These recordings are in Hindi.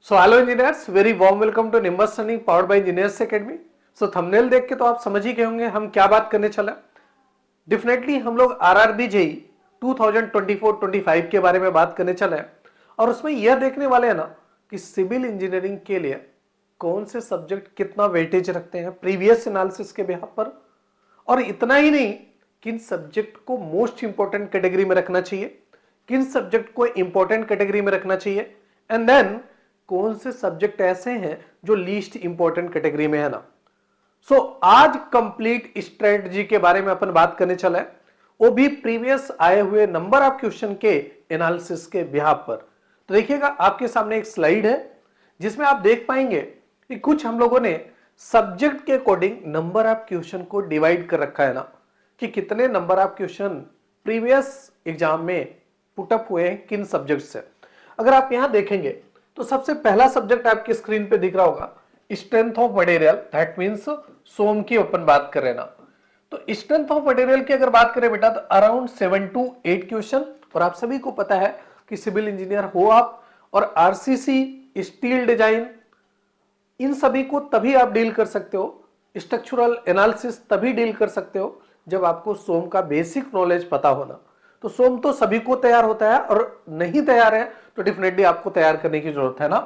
So hello engineers, very warm welcome to Nimbus Learning powered by Engineers Academy. So thumbnail देख के तो आप समझ ही गए होंगे हम क्या बात करने चले। डेफिनेटली हम लोग आरआरबी जेई 2024-25 के बारे में बात करने चले और उसमें यह देखने वाले हैं ना कि सिविल इंजीनियरिंग के लिए कौन से सब्जेक्ट कितना वेटेज रखते हैं प्रीवियस एनालिसिस के बिहाफ पर। और इतना ही नहीं, किन सब्जेक्ट को मोस्ट इंपॉर्टेंट कैटेगरी में रखना चाहिए, किन सब्जेक्ट को इंपॉर्टेंट कैटेगरी में रखना चाहिए, एंड देन कौन से सब्जेक्ट ऐसे हैं जो लीस्ट इंपॉर्टेंट कैटेगरी में है ना। आज कंप्लीट स्ट्रेटजी के बारे में अपन बात करने चला है, वो भी प्रीवियस आए हुए नंबर ऑफ क्वेश्चन के एनालिसिस के बिहाफ पर। तो देखिएगा, आपके सामने एक स्लाइड है जिसमें आप देख पाएंगे कि कुछ हम लोगों ने सब्जेक्ट के अकॉर्डिंग नंबर ऑफ क्वेश्चन को डिवाइड कर रखा है ना, कि कितने number of question previous exam में पुटअप हुए हैं किन सब्जेक्ट से। अगर आप यहां देखेंगे तो सबसे पहला सब्जेक्ट आपकी स्क्रीन पे दिख रहा होगा, strength of material, that means सोम की अपन बात करें ना। तो स्ट्रेंथ ऑफ मटेरियल की अगर बात करें बेटा, तो अराउंड 7 to 8 क्वेश्चन। और आप सभी को पता है कि सिविल इंजीनियर हो आप और आरसीसी, स्टील डिजाइन, इन सभी को तभी आप डील कर सकते हो, स्ट्रक्चरल एनालिसिस तभी डील कर सकते हो जब आपको सोम का बेसिक नॉलेज पता होना। तो सोम तो सभी को तैयार होता है और नहीं तैयार है तो डेफिनेटली आपको तैयार करने की जरूरत है ना।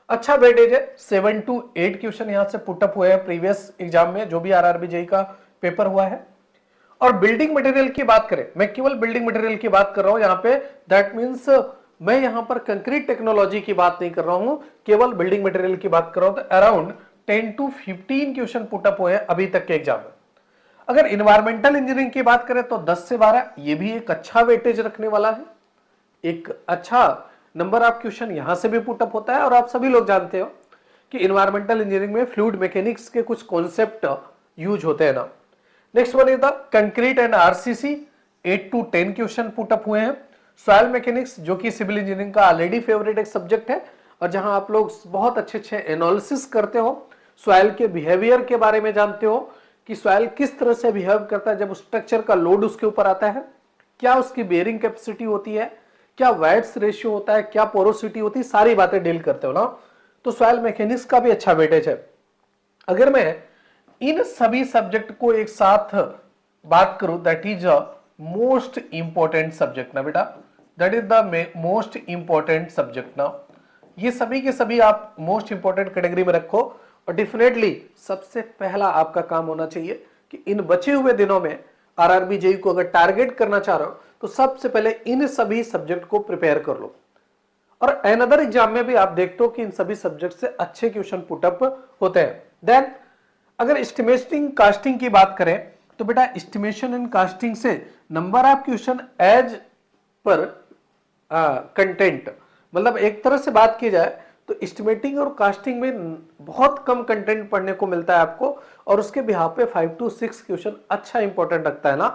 अच्छा वेटेज है, 7 to 8 क्वेश्चन यहां से पुटअप हुए हैं प्रीवियस एग्जाम में जो भी आरआरबी जेई का पेपर हुआ है। और बिल्डिंग मटेरियल की बात करें, मैं केवल बिल्डिंग मटेरियल की बात कर रहा हूं यहां पे, दैट मींस मैं यहां पर कंक्रीट टेक्नोलॉजी की बात नहीं कर रहा हूं, केवल बिल्डिंग मटेरियल की बात कर रहा हूं। तो अराउंड 10 to 15 क्वेश्चन पुटअप हुए हैं अभी तक के एग्जाम में। अगर इन्वायरमेंटल इंजीनियरिंग की बात करें तो 10 से 12, ये भी एक अच्छा वेटेज रखने वाला है, एक अच्छा नंबर ऑफ क्वेश्चन यहां से भी पुटअप होता है। और आप सभी लोग जानते हो कि इन्वायरमेंटल इंजीनियरिंग में फ्लूइड मैकेनिक्स के कुछ कॉन्सेप्ट यूज होते हैं ना। Next one is the concrete and RCC, 8 to 10 question put up हुए हैं। सॉइल मैकेनिक्स, जो कि सिविल इंजीनियरिंग का ऑलरेडी फेवरेट एक सब्जेक्ट है और जहां आप लोग बहुत अच्छे अच्छे एनालिसिस करते हो, सॉइल के बिहेवियर के बारे में जानते हो कि सॉइल किस तरह से बिहेव करता है जब स्ट्रक्चर का लोड उसके ऊपर आता है, क्या उसकी बेयरिंग कैपेसिटी होती है, क्या वेट्स रेशियो होता है, क्या पोरोसिटी होती है, सारी बातें डील करते हो ना। तो सॉइल मैकेनिक्स का भी अच्छा वेटेज है। अगर मैं इन सभी सब्जेक्ट को एक साथ बात करूं, that is a most important subject ना बेटा, that is the most important subject ना। ये सभी के सभी आप मोस्ट इंपॉर्टेंट कैटेगरी में रखो। और डेफिनेटली सबसे पहला आपका काम होना चाहिए कि इन बचे हुए दिनों में आरआरबी जेई को अगर टारगेट करना चाह रहे हो तो सबसे पहले इन सभी सब्जेक्ट को प्रिपेयर कर लो। और अनदर एग्जाम में भी आप देखते हो कि इन सभी सब्जेक्ट से अच्छे क्वेश्चन पुटअप होते हैं। देन अगर एस्टिमेटिंग कास्टिंग की बात करें तो बेटा एस्टिमेशन एंड कास्टिंग से number of question as per content, मतलब एक तरह से बात की जाए तो एस्टिमेटिंग और कास्टिंग में बहुत कम कंटेंट पढ़ने को मिलता है आपको और उसके बिहाफ पे 5 to 6 क्वेश्चन अच्छा इंपॉर्टेंट रखता है ना।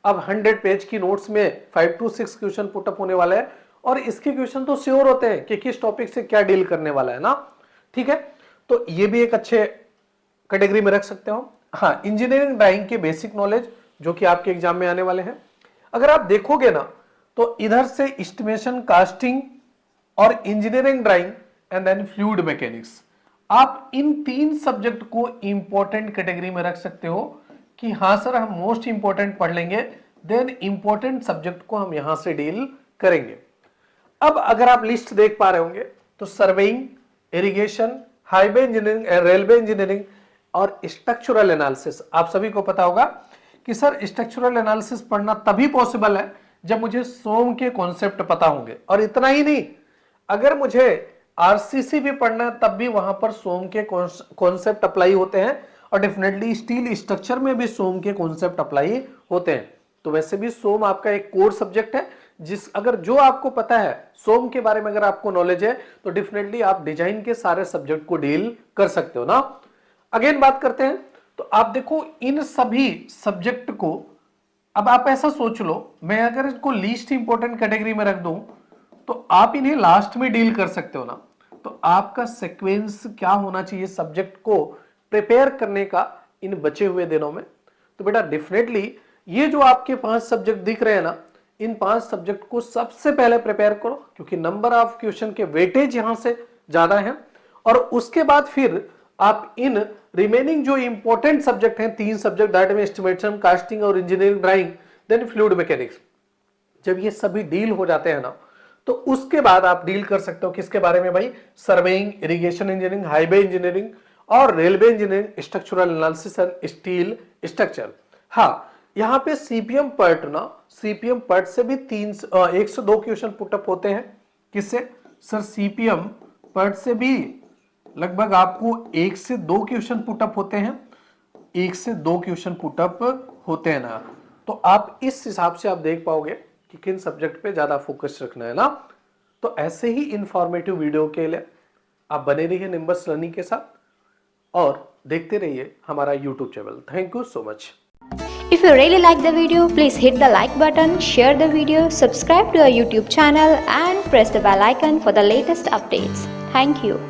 अब 100 पेज की नोट्स में 5 to 6 क्वेश्चन पुटअप होने वाले हैं और इसके क्वेश्चन तो श्योर होते हैं कि किस टॉपिक से क्या डील करने वाला है ना। ठीक है, तो ये भी एक अच्छे कैटेगरी में रख सकते हो। हाँ, इंजीनियरिंग ड्राइंग के बेसिक नॉलेज जो कि आपके एग्जाम में आने वाले हैं, अगर आप देखोगे ना तो इधर से एस्टिमेशन, कास्टिंग और engineering drawing and then fluid mechanics, आप इन 3 सब्जेक्ट को इंपॉर्टेंट कैटेगरी में रख सकते हो कि हाँ सर हम मोस्ट इंपॉर्टेंट पढ़ लेंगे, देन इंपॉर्टेंट सब्जेक्ट को हम यहां से डील करेंगे। अब अगर आप लिस्ट देख पा रहे होंगे तो surveying, irrigation, highway engineering, railway engineering और स्ट्रक्चरल एनालिसिस, आप सभी को पता होगा कि सर स्ट्रक्चरल एनालिसिस पढ़ना तभी पॉसिबल है जब मुझे सोम के कॉन्सेप्ट पता होंगे। और इतना ही नहीं, अगर मुझे आरसीसी भी पढ़ना है तब भी वहां पर सोम के कॉन्सेप्ट अप्लाई होते हैं और डेफिनेटली स्टील स्ट्रक्चर में भी सोम के कॉन्सेप्ट अप्लाई होते हैं। तो वैसे भी सोम आपका एक कोर सब्जेक्ट है, अगर जो आपको पता है सोम के बारे में, अगर आपको नॉलेज है तो डेफिनेटली आप डिजाइन के सारे सब्जेक्ट को डील कर सकते हो ना। अगेन बात करते हैं तो आप देखो इन सभी सब्जेक्ट को, अब आप ऐसा सोच लो, मैं अगर इसको लीस्ट इंपॉर्टेंट कैटेगरी में रख दूं तो आप इन्हें लास्ट में डील कर सकते हो ना। तो आपका सीक्वेंस क्या होना चाहिए सब्जेक्ट को प्रिपेयर करने का इन बचे हुए दिनों में? तो बेटा डेफिनेटली ये जो आपके 5 सब्जेक्ट दिख रहे हैं ना, इन 5 सब्जेक्ट को सबसे पहले प्रिपेयर करो, क्योंकि नंबर ऑफ क्वेश्चन के वेटेज यहां से ज्यादा है। और उसके बाद फिर आप इन रिमेनिंग जो इंपॉर्टेंट सब्जेक्ट हैं, 3 सब्जेक्ट, दैट में एस्टिमेशन, कास्टिंग और engineering drawing, then fluid mechanics, जब ये सभी डील हो जाते हैं ना, तो उसके बाद आप डील कर सकते हो किसके बारे में भाई, surveying, irrigation engineering, highway engineering और railway engineering, structural analysis and steel structure. हाँ, यहाँ पे सीपीएम पर्ट ना, सीपीएम पर्ट से भी 1 से 2 क्वेश्चन पुटअप होते हैं। किससे सर? सीपीएम पर्ट से भी लगभग आपको 1 से 2 क्वेश्चन पुटअप होते हैं, 1 से 2 क्वेश्चन पुटअप होते हैं ना। तो आप इस हिसाब से आप देख पाओगे कि किन सब्जेक्ट पे ज्यादा फोकस रखना है ना। तो ऐसे ही इंफॉर्मेटिव वीडियो के लिए आप बने रहिए निम्बस लर्निंग के साथ और देखते रहिए हमारा YouTube channel. Thank you so much. If you really like the video, please hit the like button, share the video, subscribe to our YouTube channel and press the bell icon for the latest updates. Thank you.